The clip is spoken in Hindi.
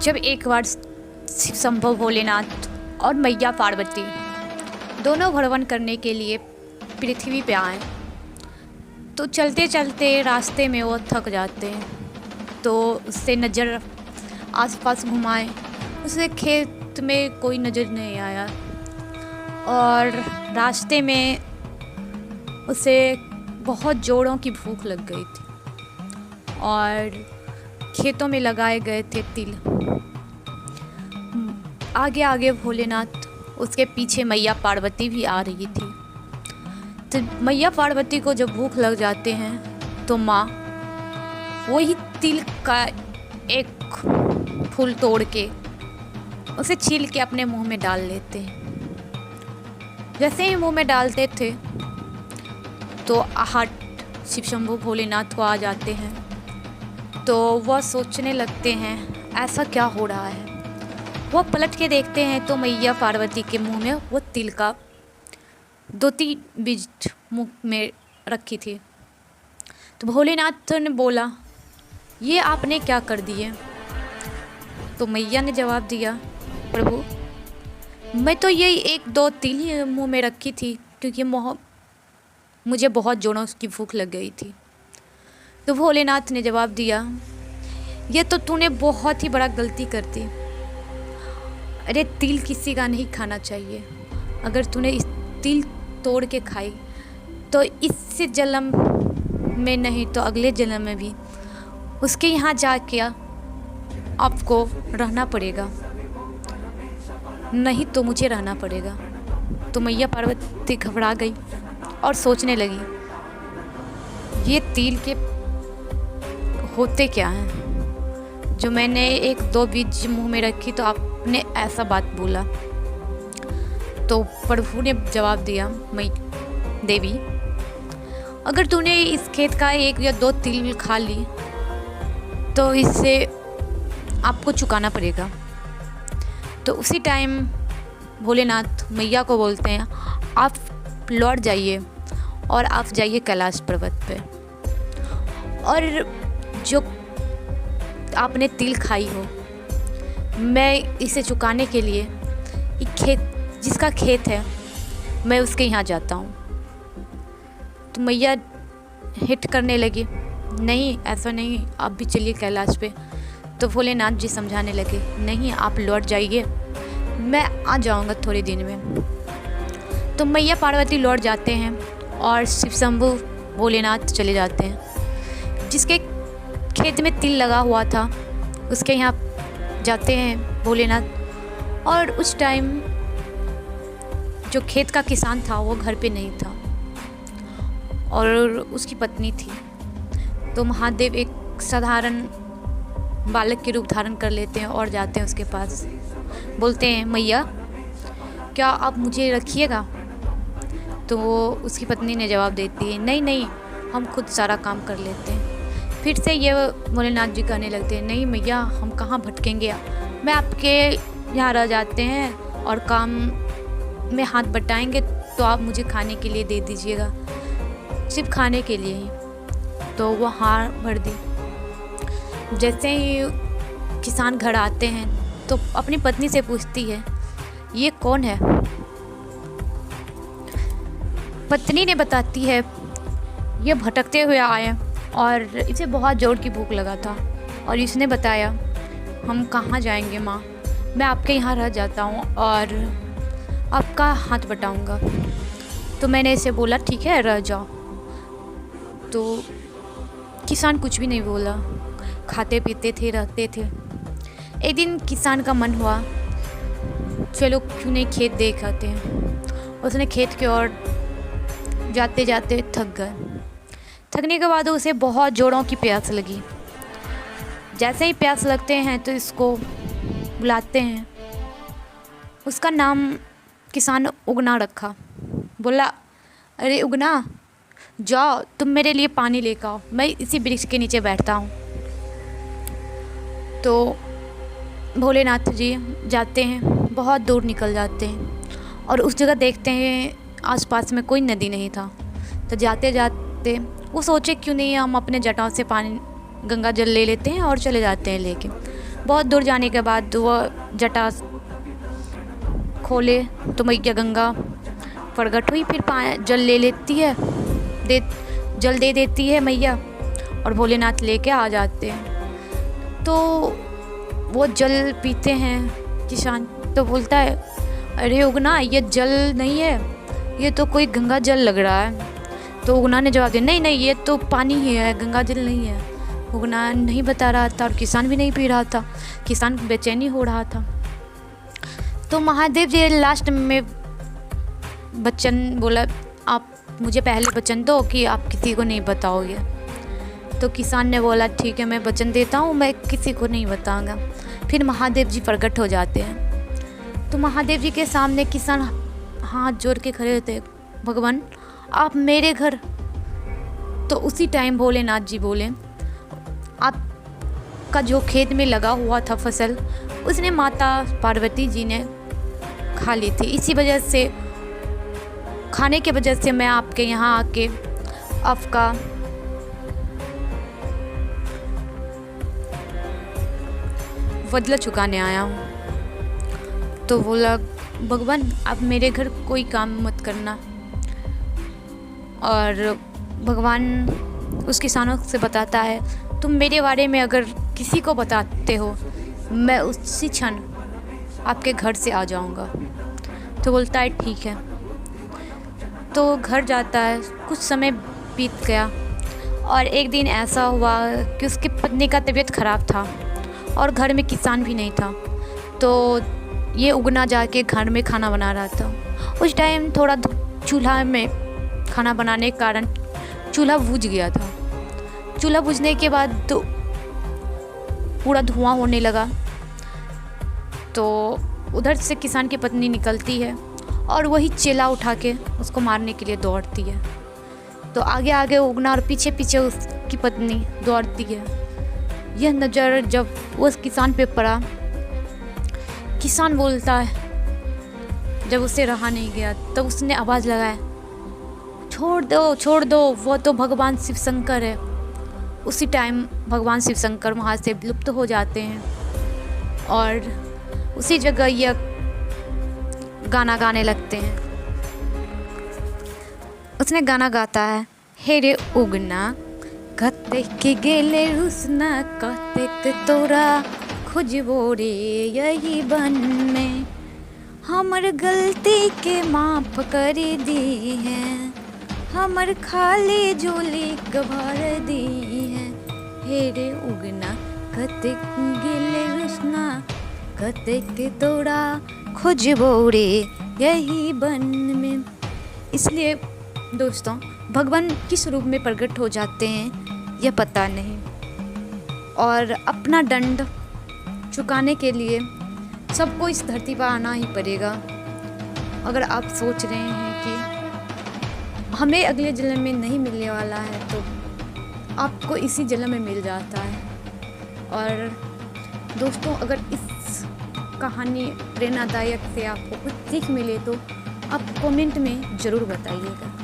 जब एक बार शिव शंभो भोलेनाथ और मैया पार्वती दोनों भ्रमण करने के लिए पृथ्वी पे आए तो चलते चलते रास्ते में वो थक जाते हैं। तो उससे नज़र आसपास घुमाए, उसे खेत में कोई नज़र नहीं आया और रास्ते में उसे बहुत जोरों की भूख लग गई थी और खेतों में लगाए गए थे तिल। आगे आगे भोलेनाथ, उसके पीछे मैया पार्वती भी आ रही थी। तो मैया पार्वती को जब भूख लग जाते हैं तो माँ वही तिल का एक फूल तोड़ के उसे छील के अपने मुंह में डाल लेते हैं। जैसे ही मुंह में डालते थे तो आहट शिव शंभो भोलेनाथ को आ जाते हैं। तो वह सोचने लगते हैं ऐसा क्या हो रहा है। वह पलट के देखते हैं तो मैया पार्वती के मुंह में वो तिल का 2-3 बीज मुंह में रखी थी। तो भोलेनाथ ने बोला, ये आपने क्या कर दिए? तो मैया ने जवाब दिया, प्रभु मैं तो ये 1-2 तिल ही मुँह में रखी थी क्योंकि मुझे बहुत जोरों की भूख लग गई थी। तो भोलेनाथ ने जवाब दिया, ये तो तूने बहुत ही बड़ा गलती कर दी। अरे तिल किसी का नहीं खाना चाहिए। अगर तूने इस तिल तोड़ के खाई तो इस जन्म में नहीं तो अगले जन्म में भी उसके यहाँ जाके आपको रहना पड़ेगा, नहीं तो मुझे रहना पड़ेगा। तो मैया पार्वती घबरा गई और सोचने लगी, ये तिल के होते क्या हैं जो मैंने 1-2 बीज मुंह में रखी तो आपने ऐसा बात बोला। तो प्रभु ने जवाब दिया, मैं देवी अगर तूने इस खेत का 1 या 2 तिल खा ली तो इससे आपको चुकाना पड़ेगा। तो उसी टाइम भोलेनाथ मैया को बोलते हैं, आप लौट जाइए और आप जाइए कैलाश पर्वत पे और जो आपने तिल खाई हो मैं इसे चुकाने के लिए जिसका खेत है मैं उसके यहाँ जाता हूँ। तो मैया हिट करने लगी, नहीं ऐसा नहीं, आप भी चलिए कैलाश पे। तो भोलेनाथ जी समझाने लगे, नहीं आप लौट जाइए, मैं आ जाऊँगा थोड़े दिन में। तो मैया पार्वती लौट जाते हैं और शिव शंभो भोलेनाथ चले जाते हैं। जिसके खेत में तिल लगा हुआ था उसके यहाँ जाते हैं भोलेनाथ। और उस टाइम जो खेत का किसान था वो घर पे नहीं था और उसकी पत्नी थी। तो महादेव एक साधारण बालक के रूप धारण कर लेते हैं और जाते हैं उसके पास। बोलते हैं, मैया क्या आप मुझे रखिएगा? तो उसकी पत्नी ने जवाब देती है, नहीं नहीं हम खुद सारा काम कर लेते हैं। फिर से ये भोलेनाथ जी कहने लगते हैं, नहीं मैया हम कहाँ भटकेंगे, मैं आपके यहाँ रह जाते हैं और काम में हाथ बटाएंगे तो आप मुझे खाने के लिए दे दीजिएगा, सिर्फ खाने के लिए ही। तो वो हार भर दी। जैसे ही किसान घर आते हैं तो अपनी पत्नी से पूछती है, ये कौन है? पत्नी ने बताती है, ये भटकते हुए आए और इसे बहुत जोर की भूख लगा था और इसने बताया, हम कहाँ जाएंगे माँ, मैं आपके यहाँ रह जाता हूँ और आपका हाथ बटाऊँगा। तो मैंने इसे बोला, ठीक है रह जाओ। तो किसान कुछ भी नहीं बोला, खाते पीते थे, रहते थे। एक दिन किसान का मन हुआ, चलो क्यों नहीं खेत देख आते हैं। उसने खेत की ओर जाते जाते थक गए। थकने के बाद उसे बहुत जोरों की प्यास लगी। जैसे ही प्यास लगते हैं तो इसको बुलाते हैं। उसका नाम किसान उगना रखा। बोला, अरे उगना जाओ तुम मेरे लिए पानी लेकर आओ, मैं इसी वृक्ष के नीचे बैठता हूँ। तो भोलेनाथ जी जाते हैं, बहुत दूर निकल जाते हैं और उस जगह देखते हैं आसपास में कोई नदी नहीं था। तो जाते जाते वो सोचे क्यों नहीं हम अपने जटाओं से पानी गंगा जल ले लेते हैं और चले जाते हैं लेके। बहुत दूर जाने के बाद वह जटा खोले तो मैया गंगा प्रकट हुई। फिर जल ले लेती है, जल दे देती है मैया, और भोलेनाथ लेके आ जाते हैं। तो वो जल पीते हैं किसान, तो बोलता है अरे उगना, ये जल नहीं है, ये तो कोई गंगा जल लग रहा है। तो उगना ने जवाब दिया नहीं नहीं, ये तो पानी ही है, गंगा जल नहीं है। उगना नहीं बता रहा था और किसान भी नहीं पी रहा था, किसान बेचैनी हो रहा था। तो महादेव जी लास्ट में वचन बोला, आप मुझे पहले वचन दो कि आप किसी को नहीं बताओगे। तो किसान ने बोला ठीक है, मैं वचन देता हूँ, मैं किसी को नहीं बताऊँगा। फिर महादेव जी प्रकट हो जाते हैं। तो महादेव जी के सामने किसान हाथ जोड़ के खड़े होते, भगवान आप मेरे घर। तो उसी टाइम भोलेनाथ जी बोले, आपका जो खेत में लगा हुआ था फसल, उसने माता पार्वती जी ने खा ली थी, इसी वजह से, खाने के वजह से मैं आपके यहाँ आके आपका बदला चुकाने आया हूँ। तो बोला भगवान आप मेरे घर कोई काम मत करना। और भगवान उस किसानों से बताता है, तुम मेरे बारे में अगर किसी को बताते हो, मैं उसी क्षण आपके घर से आ जाऊंगा। तो बोलता है ठीक है। तो घर जाता है, कुछ समय बीत गया और एक दिन ऐसा हुआ कि उसकी पत्नी का तबीयत ख़राब था और घर में किसान भी नहीं था। तो ये उगना जाके घर में खाना बना रहा था। उस टाइम थोड़ा चूल्हा में खाना बनाने के कारण चूल्हा बुझ गया था। चूल्हा बुझने के बाद तो पूरा धुआं होने लगा। तो उधर से किसान की पत्नी निकलती है और वही चेला उठा के उसको मारने के लिए दौड़ती है। तो आगे आगे उगना और पीछे पीछे उसकी पत्नी दौड़ती है। यह नज़र जब उस किसान पे पड़ा, किसान बोलता है, जब उसे रहा नहीं गया तब उसने आवाज़ लगाया, छोड़ दो, वो तो भगवान शिव शंकर है। उसी टाइम भगवान शिव शंकर वहाँ से लुप्त हो जाते हैं और उसी जगह यह गाना गाने लगते हैं। उसने गाना गाता है, हे रे उगना कतेक गेले रुसना, कतेक तोरा खोजबो रे यही बन में, हमर गलती के माफ कर दी है, हमर खाली झोली भर दी है। हे रे उगना कतेक गेले रुसना, कतेक तोरा खोजबो रे यही बन में। इसलिए दोस्तों, भगवान किस रूप में प्रकट हो जाते हैं यह पता नहीं, और अपना दंड चुकाने के लिए सबको इस धरती पर आना ही पड़ेगा। अगर आप सोच रहे हैं कि हमें अगले जन्म में नहीं मिलने वाला है, तो आपको इसी जन्म में मिल जाता है। और दोस्तों, अगर इस कहानी प्रेरणादायक से आपको कुछ सीख मिले तो आप कमेंट में ज़रूर बताइएगा।